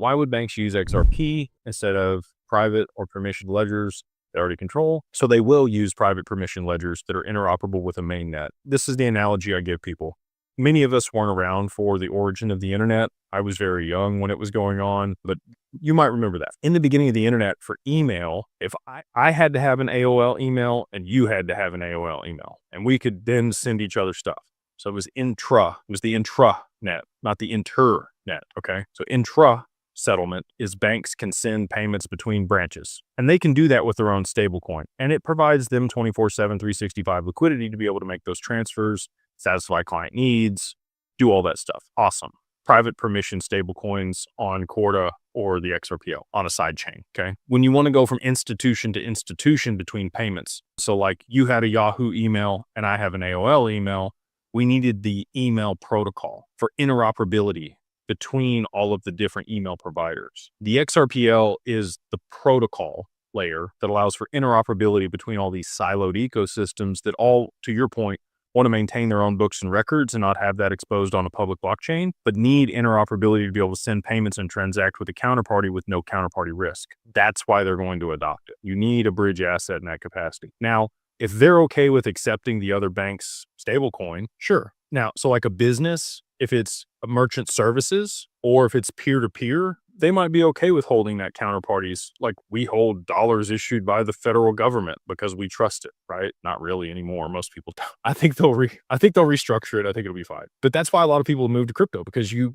Why would banks use XRP instead of private or permissioned ledgers they already control? So they will use private permission ledgers that are interoperable with a mainnet. This is the analogy I give people. Many of us weren't around for the origin of the internet. I was very young when it was going on, but you might remember that. In the beginning of the internet for email, if I had to have an AOL email and you had to have an AOL email, and we could then send each other stuff. So it was the intranet, not the internet, okay? So intra settlement is banks can send payments between branches, and they can do that with their own stablecoin. And it provides them 24/7, 365 liquidity to be able to make those transfers, satisfy client needs, do all that stuff. Awesome. Private permission stablecoins on Corda or the XRPO on a side chain. Okay. When you want to go from institution to institution between payments. So like you had a Yahoo email and I have an AOL email. We needed the email protocol for interoperability between all of the different email providers. The XRPL is the protocol layer that allows for interoperability between all these siloed ecosystems that all, to your point, want to maintain their own books and records and not have that exposed on a public blockchain, but need interoperability to be able to send payments and transact with a counterparty with no counterparty risk. That's why they're going to adopt it. You need a bridge asset in that capacity. Now, if they're okay with accepting the other bank's stablecoin, sure. Now, so like a business, if it's a merchant services or if it's peer-to-peer, they might be okay with holding that counterparties. Like we hold dollars issued by the federal government because we trust it, right? Not really anymore. Most people don't. I think they'll restructure it. I think it'll be fine. But that's why a lot of people move to crypto, because you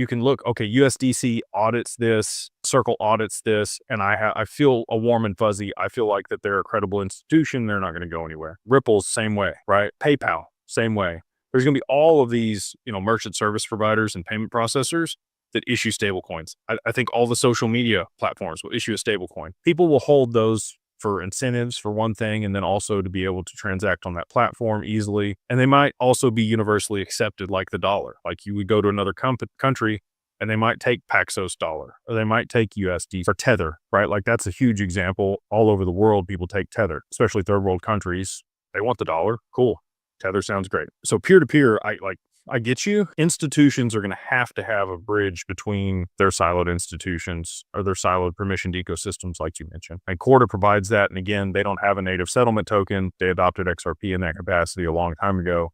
can look, okay, USDC audits this, Circle audits this, and I feel a warm and fuzzy. I feel like that they're a credible institution. They're not going to go anywhere. Ripple's same way, right? PayPal, same way. There's going to be all of these, merchant service providers and payment processors that issue stablecoins. I think all the social media platforms will issue a stablecoin. People will hold those for incentives for one thing, and then also to be able to transact on that platform easily. And they might also be universally accepted like the dollar. Like you would go to another country and they might take Paxos dollar, or they might take USD or Tether, right? Like that's a huge example. All over the world, people take Tether, especially third world countries. They want the dollar. Cool. Tether sounds great. So peer-to-peer, I get you. Institutions are going to have a bridge between their siloed institutions or their siloed permissioned ecosystems, like you mentioned. And Corda provides that. And again, they don't have a native settlement token. They adopted XRP in that capacity a long time ago.